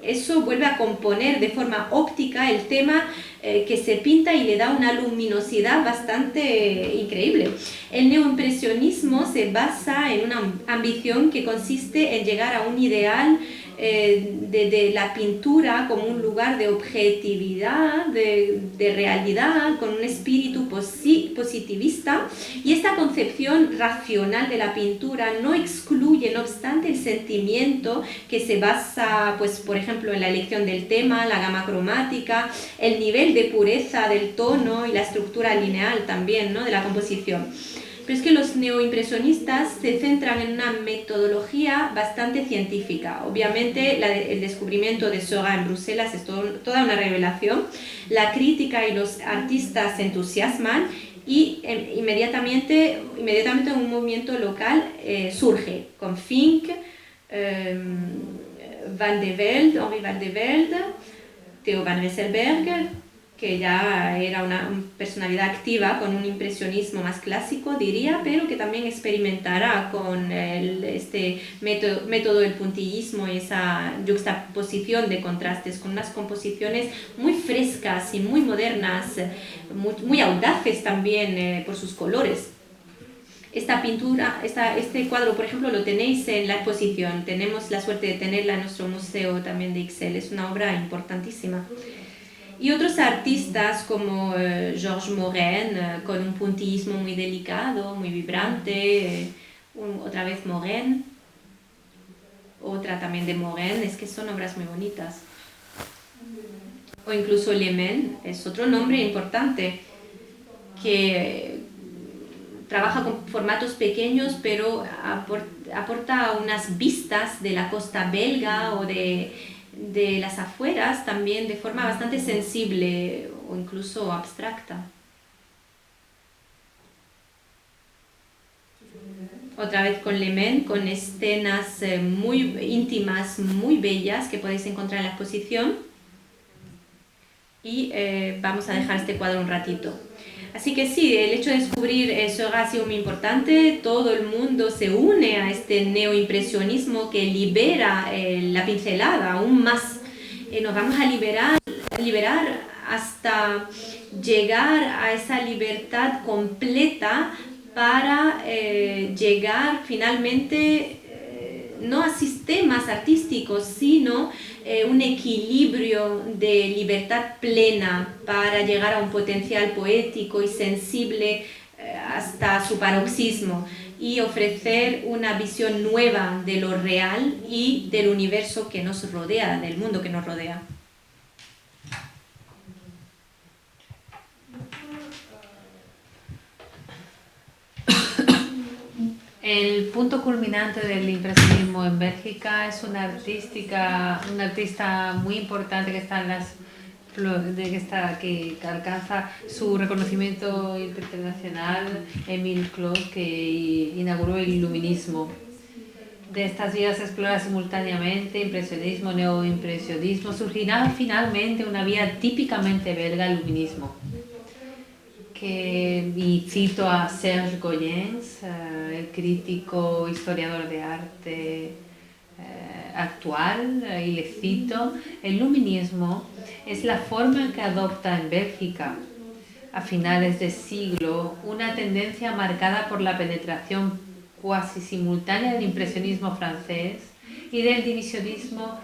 eso vuelve a componer de forma óptica el tema que se pinta y le da una luminosidad bastante increíble. El neoimpresionismo se basa en una ambición que consiste en llegar a un ideal de la pintura como un lugar de objetividad, de realidad, con un espíritu positivista, y esta concepción racional de la pintura no excluye, no obstante, el sentimiento que se basa, pues, por ejemplo, en la elección del tema, la gama cromática, el nivel de pureza del tono y la estructura lineal también, ¿no?, de la composición. Pero es que los neoimpresionistas se centran en una metodología bastante científica. Obviamente el descubrimiento de Seurat en Bruselas es toda una revelación. La crítica y los artistas se entusiasman y inmediatamente un movimiento local surge con Fink, Van de Velde, Henri Van de Velde, Theo van Rysselbergh, que ya era una personalidad activa con un impresionismo más clásico, diría, pero que también experimentará con este método del puntillismo y esa yuxtaposición de contrastes, con unas composiciones muy frescas y muy modernas, muy audaces también por sus colores. Esta pintura, este cuadro, por ejemplo, lo tenéis en la exposición. Tenemos la suerte de tenerla en nuestro museo también de Ixelles. Es una obra importantísima. Y otros artistas como Georges Morin, con un puntillismo muy delicado, muy vibrante, otra vez Morin, otra también de Morin, es que son obras muy bonitas. O incluso Lemen, es otro nombre importante, que trabaja con formatos pequeños, pero aporta unas vistas de la costa belga o de las afueras también de forma bastante sensible o incluso abstracta. Otra vez con Lemen, con escenas muy íntimas, muy bellas que podéis encontrar en la exposición. Y vamos a dejar este cuadro un ratito. Así que sí, el hecho de descubrir Seurat ha sido muy importante. Todo el mundo se une a este neoimpresionismo que libera la pincelada aún más. Nos vamos a liberar hasta llegar a esa libertad completa para llegar finalmente no a sistemas artísticos, sino un equilibrio de libertad plena para llegar a un potencial poético y sensible hasta su paroxismo, y ofrecer una visión nueva de lo real y del universo que nos rodea, del mundo que nos rodea. El punto culminante del impresionismo en Bélgica es una artista muy importante que está en que alcanza su reconocimiento internacional, Émile Closet, que inauguró el iluminismo. De estas vías se explora simultáneamente impresionismo, neoimpresionismo. Surgirá finalmente una vía típicamente belga, el luminismo. Y cito a Serge Goyens, el crítico historiador de arte actual, y le cito: el luminismo es la forma que adopta en Bélgica a finales de siglo una tendencia marcada por la penetración cuasi simultánea del impresionismo francés y del divisionismo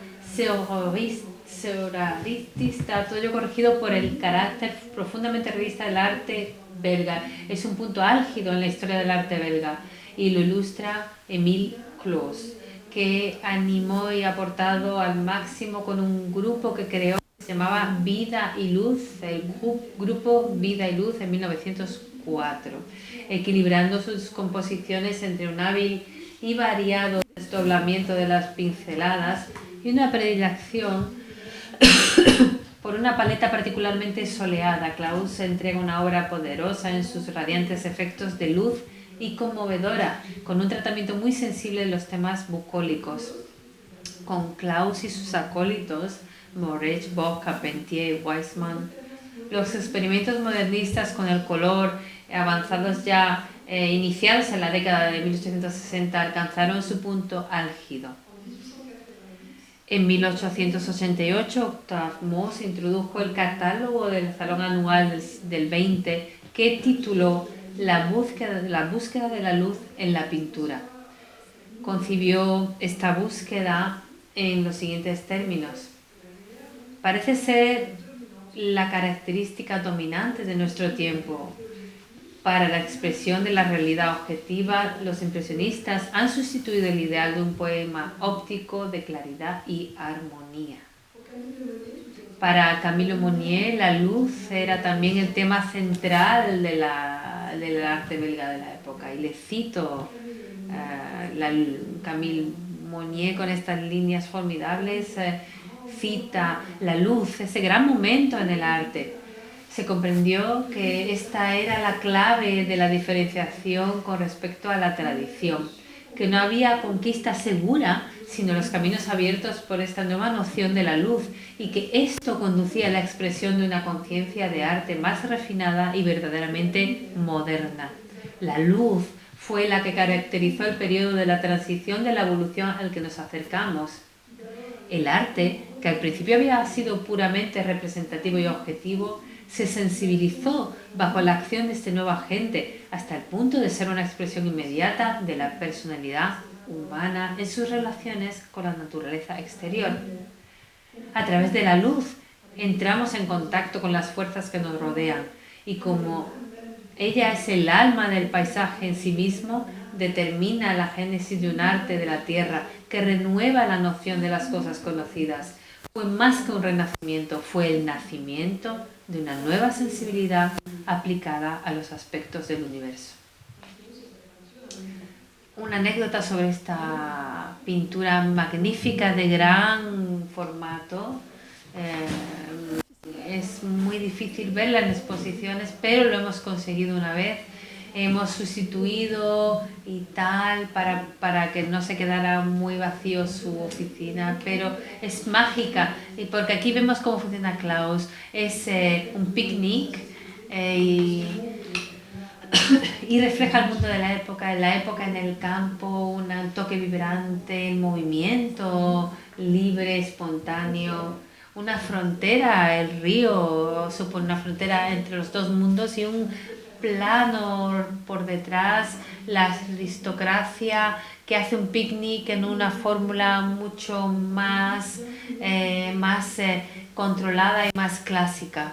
surrealista, todo ello corregido por el carácter profundamente realista del arte belga. Es un punto álgido en la historia del arte belga y lo ilustra Émile Closet, que animó y aportado al máximo con un grupo que creó, que se llamaba Vida y Luz, el grupo Vida y Luz, en 1904, equilibrando sus composiciones entre un hábil y variado desdoblamiento de las pinceladas y una predilección por una paleta particularmente soleada. Claus entrega una obra poderosa en sus radiantes efectos de luz y conmovedora, con un tratamiento muy sensible de los temas bucólicos. Con Claus y sus acólitos, Moret, Bock, Carpentier, Weissman, los experimentos modernistas con el color, avanzados ya, iniciados en la década de 1860, alcanzaron su punto álgido. En 1888, Octave Moss introdujo el catálogo del Salón Anual del 20, que tituló la búsqueda de la luz en la pintura. Concibió esta búsqueda en los siguientes términos: parece ser la característica dominante de nuestro tiempo. Para la expresión de la realidad objetiva, los impresionistas han sustituido el ideal de un poema óptico de claridad y armonía. Para Camille Monnier, la luz era también el tema central del arte belga de la época. Y le cito Camille Monnier con estas líneas formidables, cita: la luz, ese gran momento en el arte. Se comprendió que esta era la clave de la diferenciación con respecto a la tradición, que no había conquista segura, sino los caminos abiertos por esta nueva noción de la luz, y que esto conducía a la expresión de una conciencia de arte más refinada y verdaderamente moderna. La luz fue la que caracterizó el periodo de la transición de la evolución al que nos acercamos. El arte, que al principio había sido puramente representativo y objetivo, se sensibilizó bajo la acción de este nuevo agente hasta el punto de ser una expresión inmediata de la personalidad humana en sus relaciones con la naturaleza exterior. A través de la luz entramos en contacto con las fuerzas que nos rodean, y como ella es el alma del paisaje en sí mismo, determina la génesis de un arte de la tierra que renueva la noción de las cosas conocidas. Fue más que un renacimiento, fue el nacimiento de una nueva sensibilidad aplicada a los aspectos del universo. Una anécdota sobre esta pintura magnífica de gran formato. Es muy difícil verla en exposiciones, pero lo hemos conseguido una vez. Hemos sustituido y tal para que no se quedara muy vacío su oficina, pero es mágica, porque aquí vemos cómo funciona Claus. Es un picnic y refleja el mundo de la época en el campo, un toque vibrante, el movimiento libre, espontáneo, una frontera. El río supone una frontera entre los dos mundos y un plano por detrás, la aristocracia que hace un picnic en una fórmula mucho más, controlada y más clásica.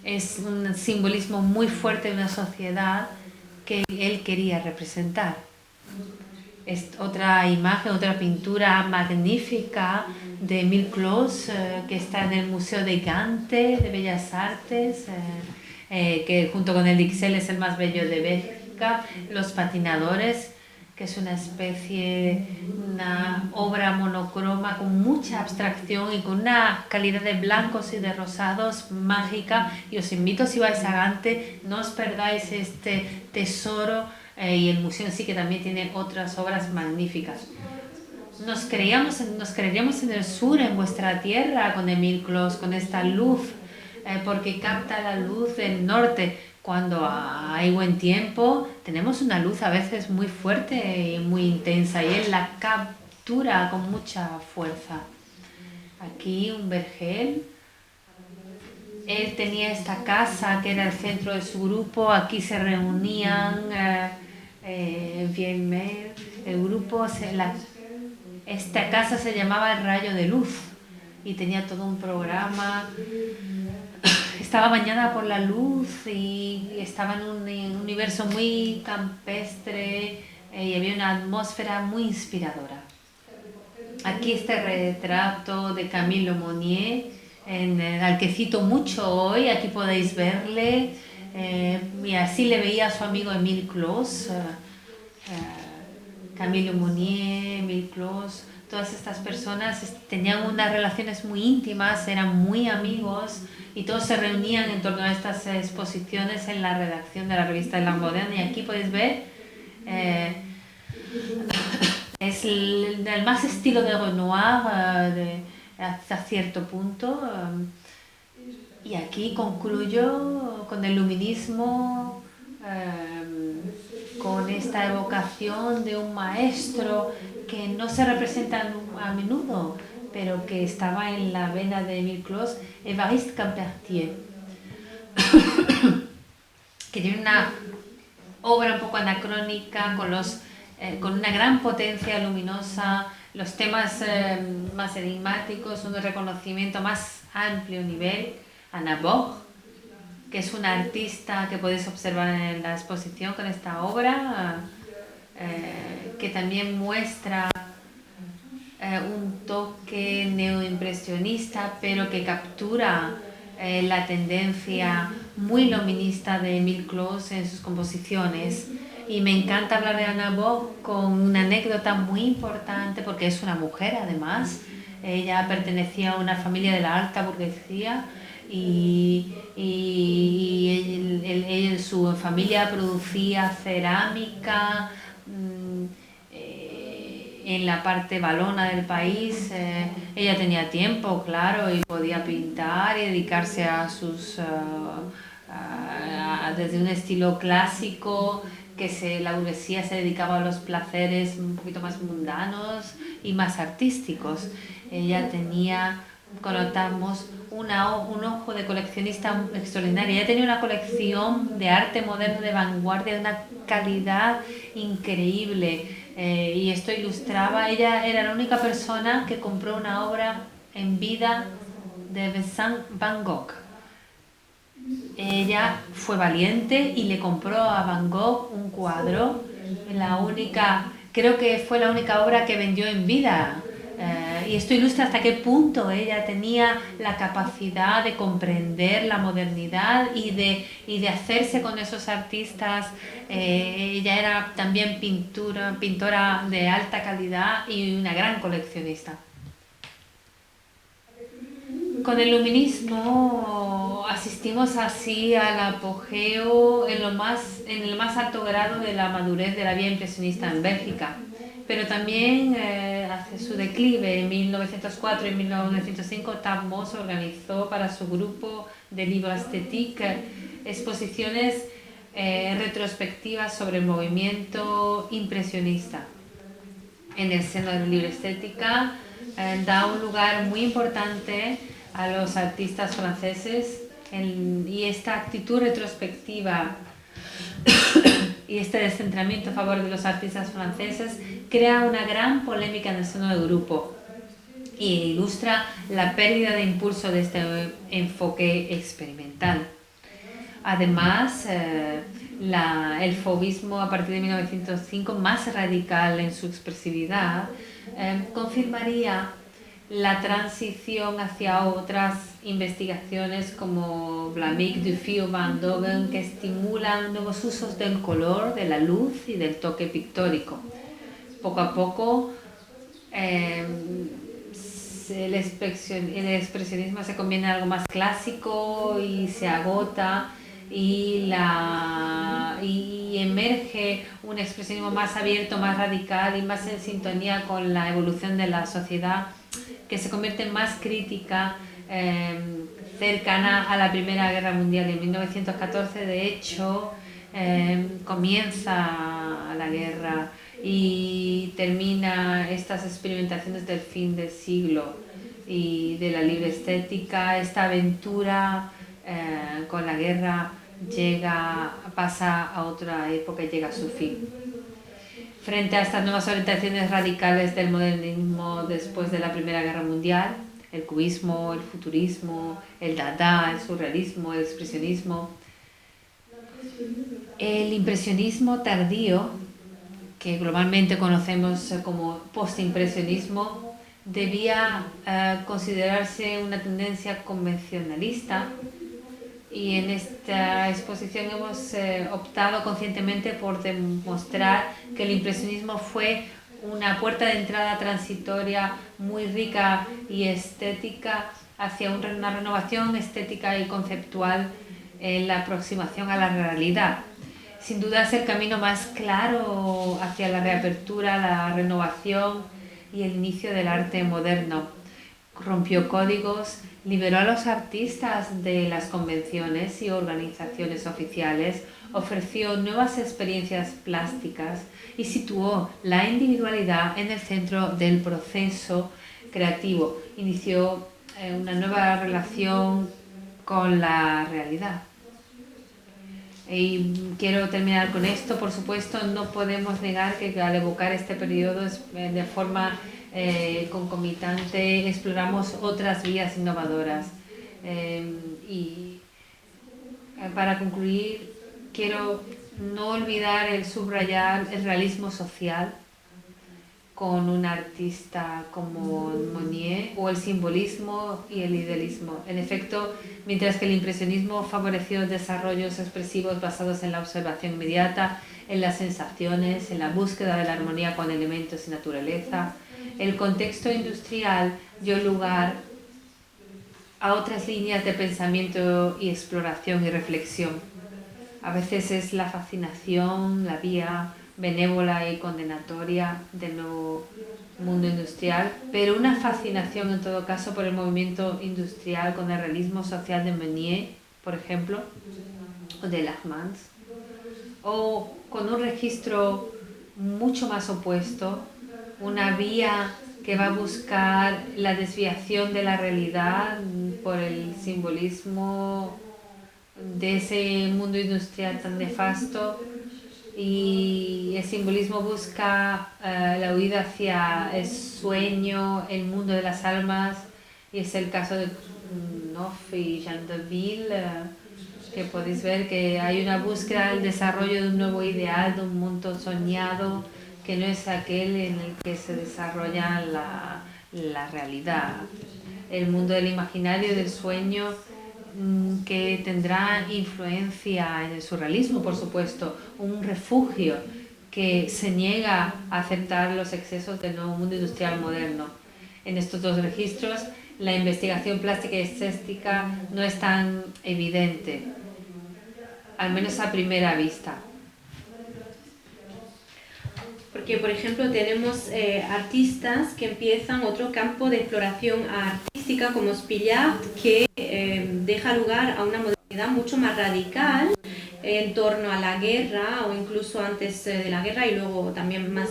Es un simbolismo muy fuerte de una sociedad que él quería representar. Es otra imagen, otra pintura magnífica de Emile Cloos, que está en el Museo de Gante de Bellas Artes, que junto con el Ixelles es el más bello de Bélgica. Los patinadores, que es una obra monocroma con mucha abstracción y con una calidad de blancos y de rosados mágica. Y os invito, si vais a Gante, no os perdáis este tesoro, y el museo en sí, que también tiene otras obras magníficas. Nos creeríamos en el sur, en vuestra tierra, con Emile Cloos, con esta luz, porque capta la luz del norte. Cuando hay buen tiempo, tenemos una luz a veces muy fuerte y muy intensa, y él la captura con mucha fuerza. Aquí un vergel. Él tenía esta casa que era el centro de su grupo. Aquí se reunían el grupo. Esta casa se llamaba El Rayo de Luz y tenía todo un programa. Estaba bañada por la luz y estaba en un universo muy campestre, y había una atmósfera muy inspiradora. Aquí este retrato de Camille Lemonnier, al que cito mucho hoy. Aquí podéis verle, y así le veía a su amigo Emile Cloos. Camille Lemonnier, Emile Cloos, todas estas personas tenían unas relaciones muy íntimas, eran muy amigos, y todos se reunían en torno a estas exposiciones en la redacción de la revista de La Moderne. Y aquí podéis ver, es el más estilo de Renoir, hasta cierto punto. Y aquí concluyo con el luminismo, con esta evocación de un maestro que no se representa a menudo, pero que estaba en la vena de Emile Cloos, Évariste Campertier, que tiene una obra un poco anacrónica, con una gran potencia luminosa, los temas más enigmáticos, un reconocimiento más amplio nivel. Anna Borg, que es una artista que podéis observar en la exposición con esta obra, que también muestra un toque neoimpresionista, pero que captura la tendencia muy luminista de Emile Cloos en sus composiciones. Y me encanta hablar de Anna Borg con una anécdota muy importante, porque es una mujer además. Ella pertenecía a una familia de la alta burguesía, y su familia producía cerámica en la parte valona del país. Ella tenía tiempo, claro, y podía pintar y dedicarse a desde un estilo clásico, la burguesía se dedicaba a los placeres un poquito más mundanos y más artísticos. Ella tenía, conotamos, un ojo de coleccionista extraordinario. Ella tenía una colección de arte moderno de vanguardia de una calidad increíble, y esto ilustraba. Ella era la única persona que compró una obra en vida de Vincent Van Gogh. Ella fue valiente y le compró a Van Gogh un cuadro, creo que fue la única obra que vendió en vida. Y esto ilustra hasta qué punto ella tenía la capacidad de comprender la modernidad y de hacerse con esos artistas. Ella era también pintora de alta calidad y una gran coleccionista. Con el luminismo asistimos así al apogeo en el más alto grado de la madurez de la vía impresionista en Bélgica, pero también hace su declive. En 1904 y 1905 Tam Moos organizó para su grupo de Livre Esthétique exposiciones retrospectivas sobre el movimiento impresionista. En el seno de Livre Estética da un lugar muy importante a los artistas franceses, y esta actitud retrospectiva y este descentramiento a favor de los artistas franceses crea una gran polémica en el seno del grupo y ilustra la pérdida de impulso de este enfoque experimental. Además, el fauvismo a partir de 1905, más radical en su expresividad, confirmaría la transición hacia otras investigaciones como Vlaminck, Dufy o Van Dogen, que estimulan nuevos usos del color, de la luz y del toque pictórico. Poco a poco el expresionismo se convierte en algo más clásico y se agota y emerge un expresionismo más abierto, más radical y más en sintonía con la evolución de la sociedad, que se convierte en más crítica, cercana a la Primera Guerra Mundial. En 1914, de hecho, comienza la guerra y termina estas experimentaciones del fin del siglo y de la libre estética. Esta aventura con la guerra pasa a otra época y llega a su fin. Frente a estas nuevas orientaciones radicales del modernismo después de la Primera Guerra Mundial, el cubismo, el futurismo, el dada, el surrealismo, el expresionismo, el impresionismo tardío, que globalmente conocemos como postimpresionismo, debía considerarse una tendencia convencionalista, y en esta exposición hemos optado conscientemente por demostrar que el impresionismo fue una puerta de entrada transitoria muy rica y estética hacia una renovación estética y conceptual en la aproximación a la realidad. Sin duda es el camino más claro hacia la reapertura, la renovación y el inicio del arte moderno. Rompió códigos, liberó a los artistas de las convenciones y organizaciones oficiales, ofreció nuevas experiencias plásticas y situó la individualidad en el centro del proceso creativo. Inició una nueva relación con la realidad. Y quiero terminar con esto. Por supuesto, no podemos negar que al evocar este periodo de forma concomitante exploramos otras vías innovadoras. Y para concluir, quiero no olvidar el subrayar el realismo social con un artista como Monnier, o el simbolismo y el idealismo. En efecto, mientras que el impresionismo favoreció desarrollos expresivos basados en la observación inmediata, en las sensaciones, en la búsqueda de la armonía con elementos y naturaleza, el contexto industrial dio lugar a otras líneas de pensamiento y exploración y reflexión. A veces es la fascinación, la vía benévola y condenatoria del nuevo mundo industrial, pero una fascinación en todo caso por el movimiento industrial con el realismo social de Meunier, por ejemplo, o de Lachmann, o con un registro mucho más opuesto, una vía que va a buscar la desviación de la realidad por el simbolismo de ese mundo industrial tan nefasto, y el simbolismo busca la huida hacia el sueño, el mundo de las almas, y es el caso de Knopf y Jean Deville, que podéis ver que hay una búsqueda del desarrollo de un nuevo ideal, de un mundo soñado que no es aquel en el que se desarrolla la realidad. El mundo del imaginario, del sueño, que tendrá influencia en el surrealismo, por supuesto, un refugio que se niega a aceptar los excesos del nuevo mundo industrial moderno. En estos dos registros, la investigación plástica y estética no es tan evidente, al menos a primera vista. Porque, por ejemplo, tenemos artistas que empiezan otro campo de exploración artística como Spilliard, que deja lugar a una modernidad mucho más radical en torno a la guerra, o incluso antes de la guerra y luego también más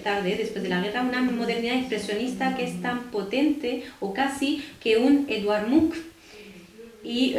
tarde, después de la guerra, una modernidad expresionista que es tan potente o casi que un Edvard Munch. Y,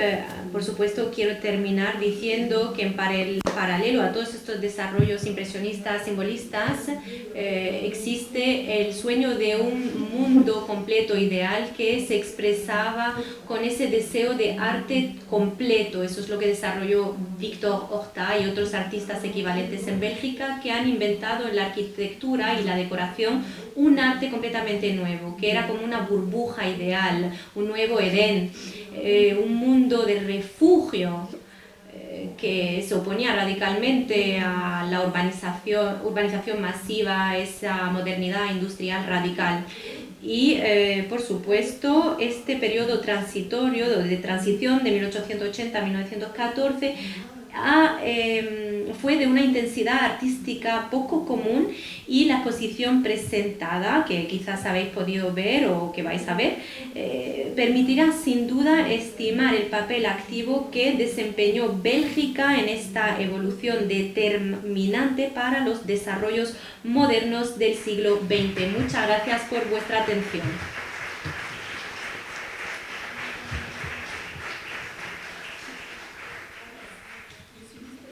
por supuesto, quiero terminar diciendo que en paralelo a todos estos desarrollos impresionistas, simbolistas, existe el sueño de un mundo completo, ideal, que se expresaba con ese deseo de arte completo. Eso es lo que desarrolló Victor Horta y otros artistas equivalentes en Bélgica, que han inventado en la arquitectura y la decoración un arte completamente nuevo, que era como una burbuja ideal, un nuevo Edén, un mundo de refugio que se oponía radicalmente a la urbanización masiva, esa modernidad industrial radical. Y, por supuesto, este periodo transitorio, de transición de 1880 a 1914, fue de una intensidad artística poco común, y la exposición presentada, que quizás habéis podido ver o que vais a ver, permitirá sin duda estimar el papel activo que desempeñó Bélgica en esta evolución determinante para los desarrollos modernos del siglo XX. Muchas gracias por vuestra atención.